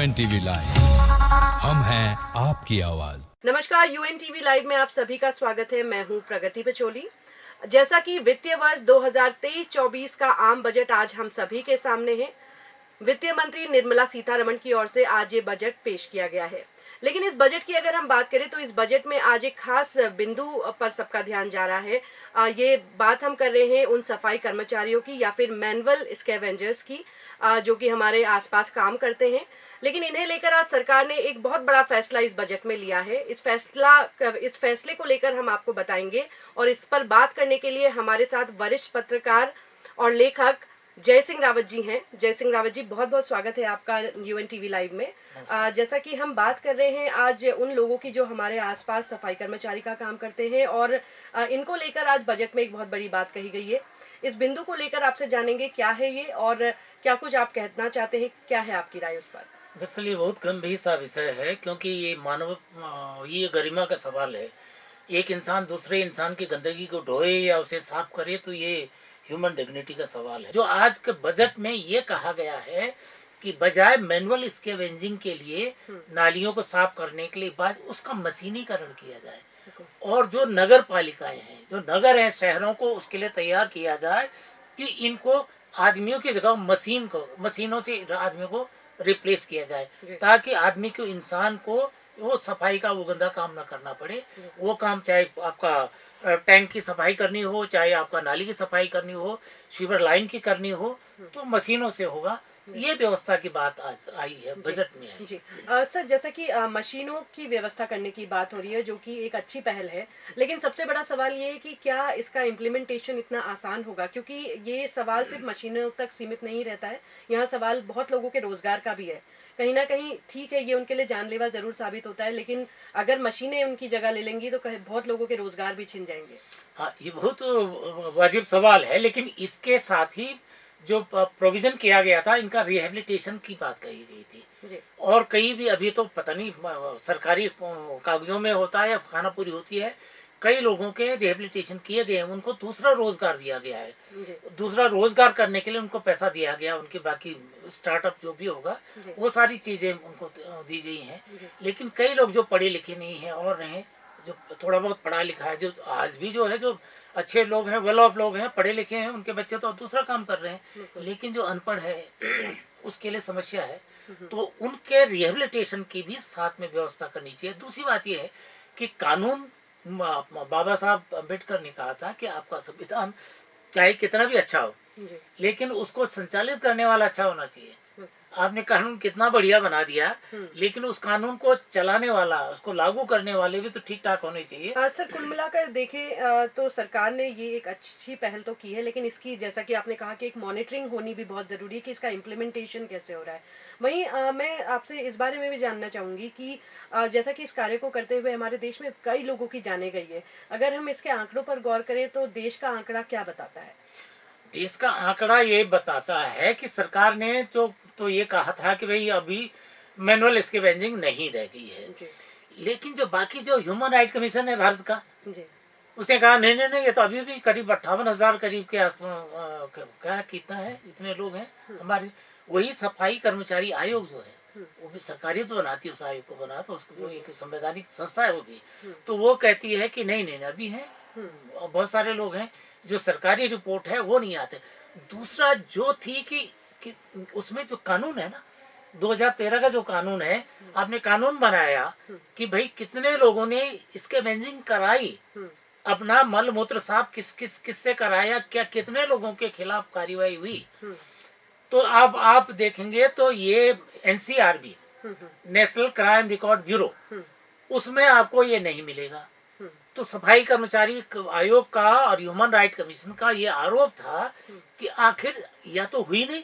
UNTV live, हम हैं आपकी आवाज। नमस्कार, UNTV लाइव में आप सभी का स्वागत है। मैं हूं प्रगति पचोली। जैसा कि वित्तीय वर्ष 2023-24 का आम बजट आज हम सभी के सामने है। वित्तीय मंत्री निर्मला सीतारमण की ओर से आज ये बजट पेश किया गया है। लेकिन इस बजट की अगर हम बात करें तो इस बजट में आज एक खास बिंदु पर सबका ध्यान जा रहा है। ये बात हम कर रहे हैं उन सफाई कर्मचारियों की या फिर मैनुअल स्कैवेंजर्स की, जो कि हमारे आसपास काम करते हैं। लेकिन इन्हें लेकर आज सरकार ने एक बहुत बड़ा फैसला इस बजट में लिया है। इस फैसले को लेकर हम आपको बताएंगे और इस पर बात करने के लिए हमारे साथ वरिष्ठ पत्रकार और लेखक जय सिंह रावत जी हैं। जय सिंह रावत जी, बहुत बहुत स्वागत है आपका UNTV लाइव में। जैसा कि हम बात कर रहे हैं आज उन लोगों की जो हमारे आसपास सफाई कर्मचारी का काम करते हैं और इनको लेकर आज बजट में एक बहुत बड़ी बात कही गई है। इस बिंदु को लेकर आपसे जानेंगे क्या है ये और क्या कुछ आप कहना चाहते हैं, क्या है आपकी राय उस पर? दरअसल ये बहुत गंभीर सा विषय है, क्योंकि ये गरिमा का सवाल है। एक इंसान दूसरे इंसान की गंदगी को ढोए या उसे साफ करे, तो ये ह्यूमन डिग्निटी का सवाल है। जो आज के बजट में ये कहा गया है कि बजाय मैनुअल स्कैवेंजिंग के लिए नालियों को साफ करने के लिए बाद उसका मशीनीकरण किया जाए और जो नगर पालिकाएं हैं, जो नगर हैं, शहरों को उसके लिए तैयार किया जाए कि इनको आदमियों की जगह मशीनों से आदमियों को रिप्लेस किया जाए, ताकि आदमी को, इंसान को वो सफाई का वो गंदा काम ना करना पड़े। वो काम चाहे आपका टैंक की सफाई करनी हो, चाहे आपका नाली की सफाई करनी हो, सीवर लाइन की करनी हो, तो मशीनों से होगा। ये व्यवस्था की बात आज आई है, बजट में है। जी सर, जैसा कि मशीनों की व्यवस्था करने की बात हो रही है, जो कि एक अच्छी पहल है, लेकिन सबसे बड़ा सवाल ये है कि क्या इसका इम्प्लीमेंटेशन इतना आसान होगा? क्योंकि ये सवाल सिर्फ मशीनों तक सीमित नहीं रहता है, यहाँ सवाल बहुत लोगों के रोजगार का भी है। कहीं ना कहीं ठीक है, ये उनके लिए जानलेवा जरूर साबित होता है, लेकिन अगर मशीनें उनकी जगह ले लेंगी तो बहुत लोगों के रोजगार भी छिन जाएंगे। हाँ, ये बहुत वाजिब सवाल है, लेकिन इसके साथ ही जो प्रोविजन किया गया था, इनका रिहेबिलिटेशन की बात कही गई थी। और कई भी अभी तो पता नहीं सरकारी कागजों में होता है या खानापुरी होती है, कई लोगों के रिहेबिलिटेशन किए गए हैं, उनको दूसरा रोजगार दिया गया है। दूसरा रोजगार करने के लिए उनको पैसा दिया गया, उनके बाकी स्टार्टअप जो भी होगा वो सारी चीजें उनको दी गई हैं। लेकिन कई लोग जो पढ़े लिखे नहीं है और रहे, जो थोड़ा बहुत पढ़ा लिखा है, जो आज भी जो है, जो अच्छे लोग हैं, वेल ऑफ लोग हैं, पढ़े लिखे हैं, उनके बच्चे तो दूसरा काम कर रहे हैं। लेकिन जो अनपढ़ है उसके लिए समस्या है, तो उनके रिहेबिलिटेशन की भी साथ में व्यवस्था करनी चाहिए। दूसरी बात यह है कि कानून, बाबा साहब अम्बेडकर ने कहा था कि आपका संविधान चाहे कितना भी अच्छा हो, लेकिन उसको संचालित करने वाला अच्छा होना चाहिए। आपने कानून कितना बढ़िया बना दिया, लेकिन उस कानून को चलाने वाला, उसको लागू करने वाले भी तो ठीक ठाक होने चाहिए। सर, कुल मिलाकर देखें तो सरकार ने ये एक अच्छी पहल तो की है, लेकिन इसकी, जैसा कि आपने कहा कि एक मॉनिटरिंग होनी भी बहुत जरूरी है कि इसका इम्प्लीमेंटेशन कैसे हो रहा है। वहीं मैं आपसे इस बारे में भी जानना चाहूंगी कि जैसा कि इस कार्य को करते हुए हमारे देश में कई लोगों की जाने गई है, अगर हम इसके आंकड़ों पर गौर करें तो देश का आंकड़ा क्या बताता है? देश का आंकड़ा ये बताता है कि सरकार ने तो ये कहा था कि भाई अभी मैनुअल स्कैवेंजिंग नहीं रह गई है, लेकिन जो बाकी जो ह्यूमन राइट कमीशन है भारत का, उसने कहा नहीं नहीं नहीं, ये तो अभी भी करीब 58,000 करीब के क्या कितना है, इतने लोग हैं हमारे। वही सफाई कर्मचारी आयोग जो है, वो भी सरकारी तो बनाती है, उस आयोग को बना, तो उसको एक संवैधानिक संस्था है वो भी, तो वो कहती है कि नहीं नहीं अभी है, बहुत सारे लोग हैं, जो सरकारी रिपोर्ट है वो नहीं आते। दूसरा जो थी कि उसमें जो कानून है ना, 2013 का जो कानून है, आपने कानून बनाया कि भाई कितने लोगों ने स्कैवेंजिंग कराई, अपना मल मूत्र साफ किससे कराया, क्या कितने लोगों के खिलाफ कार्रवाई हुई। तो अब आप देखेंगे तो ये NCRB, national crime record bureau, उसमें आपको ये नहीं मिलेगा। तो सफाई कर्मचारी आयोग का और ह्यूमन राइट कमीशन का ये आरोप था कि आखिर या तो हुई नहीं,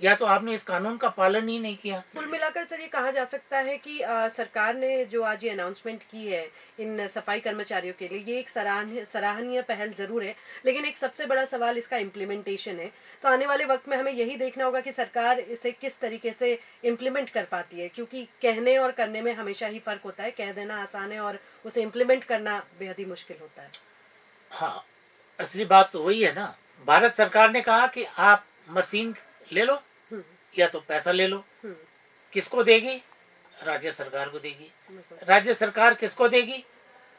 या तो आपने इस कानून का पालन ही नहीं किया। कुल मिलाकर सर ये कहा जा सकता है कि सरकार ने जो आज ये अनाउंसमेंट की है इन सफाई कर्मचारियों के लिए, ये एक सराहनीय पहल जरूर है, लेकिन एक सबसे बड़ा सवाल इसका इम्प्लीमेंटेशन है। तो आने वाले वक्त में हमें यही देखना होगा कि सरकार इसे किस तरीके से इम्प्लीमेंट कर पाती है, क्योंकि कहने और करने में हमेशा ही फर्क होता है। कह देना आसान है और उसे इम्प्लीमेंट करना बेहद ही मुश्किल होता है। हाँ, असली बात तो वही है ना। भारत सरकार ने कहा कि आप मशीन ले लो या तो पैसा ले लो, किसको देगी? राज्य सरकार को देगी। राज्य सरकार किसको देगी?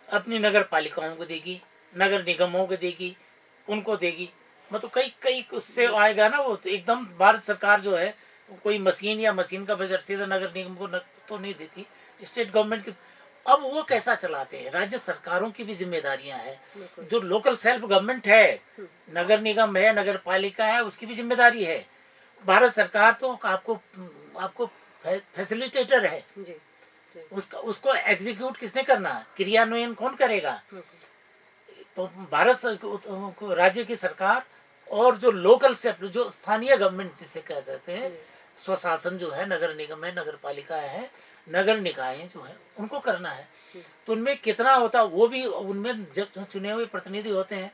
अपनी नगर पालिकाओं को देगी, नगर निगमों को देगी, उनको देगी। मतलब कई उससे आएगा ना वो। तो एकदम भारत सरकार जो है कोई मशीन या मशीन का बजट सीधा नगर निगम को तो नहीं देती, स्टेट गवर्नमेंट की। अब वो कैसा चलाते हैं? राज्य सरकारों की भी जिम्मेदारियां हैं। जो लोकल सेल्फ गवर्नमेंट है, नगर निगम है, नगर पालिका है, उसकी भी जिम्मेदारी है। भारत सरकार तो आपको फैसिलिटेटर है। उसको एग्जीक्यूट किसने करना? क्रियान्वयन कौन करेगा? तो राज्य की सरकार और जो लोकल सेल्फ, जो स्थानीय गवर्नमेंट जिसे कह सकते हैं, स्वशासन जो है, नगर निगम है, नगर पालिका है, नगर निकाय जो है, उनको करना है। तो उनमें कितना होता है वो भी, उनमें जब चुने हुए प्रतिनिधि होते हैं।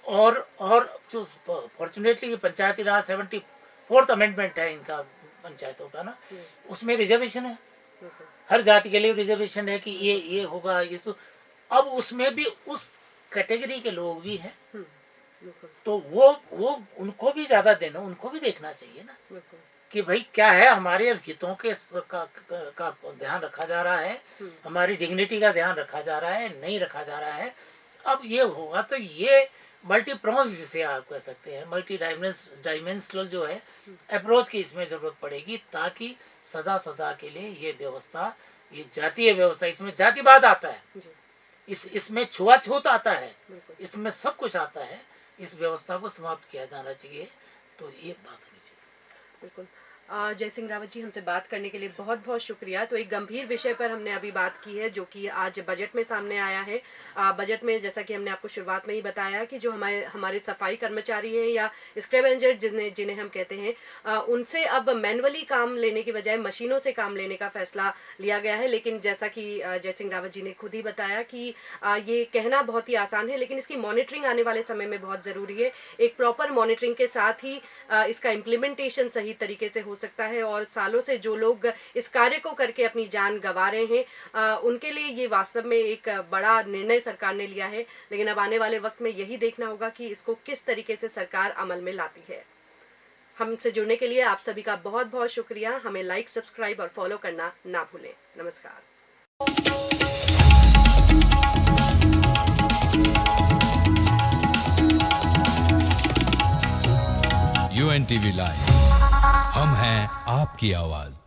और जो फॉर्चुनेटली ये पंचायती राज 74th अमेंडमेंट है इनका, पंचायतों का ना, उसमें रिजर्वेशन है, हर जाति के लिए रिजर्वेशन है कि ये होगा, ये अब उसमें भी उस कैटेगरी के लोग भी हैं। तो वो उनको भी ज्यादा देना, उनको भी देखना चाहिए ना कि भाई क्या है, हमारे हितों के का ध्यान रखा जा रहा है, हमारी डिग्निटी का ध्यान रखा जा रहा है, नहीं रखा जा रहा है। अब ये होगा तो ये मल्टी प्रोज जिसे आप कह सकते हैं, मल्टी डायमेंशनल जो है अप्रोच की इसमें जरूरत पड़ेगी, ताकि सदा के लिए ये व्यवस्था, ये जातीय व्यवस्था, इसमें जातिवाद आता है, इसमें छुआछूत आता है, इसमें सब कुछ आता है। इस व्यवस्था को समाप्त किया जाना चाहिए। तो ये बात होनी चाहिए। बिल्कुल। जय सिंह रावत जी, हमसे बात करने के लिए बहुत बहुत शुक्रिया। तो एक गंभीर विषय पर हमने अभी बात की है, जो कि आज बजट में सामने आया है। बजट में जैसा कि हमने आपको शुरुआत में ही बताया कि जो हमारे सफाई कर्मचारी हैं या स्क्रेवेंजर जिन्हें हम कहते हैं, उनसे अब मैनुअली काम लेने की बजाय मशीनों से काम लेने का फैसला लिया गया है। लेकिन जैसा कि जय सिंह रावत जी ने खुद ही बताया कि ये कहना बहुत ही आसान है, लेकिन इसकी मॉनिटरिंग आने वाले समय में बहुत ज़रूरी है। एक प्रॉपर मॉनिटरिंग के साथ ही इसका इम्प्लीमेंटेशन सही तरीके से हो सकता है। और सालों से जो लोग इस कार्य को करके अपनी जान गंवा रहे हैं, उनके लिए ये वास्तव में एक बड़ा निर्णय सरकार ने लिया है। लेकिन अब आने वाले वक्त में यही देखना होगा कि इसको किस तरीके से सरकार अमल में लाती है। हमसे जुड़ने के लिए आप सभी का बहुत बहुत शुक्रिया। हमें लाइक, सब्सक्राइब और फॉलो करना ना भूलें। नमस्कार। UNTV लाइव, हम हैं आपकी आवाज।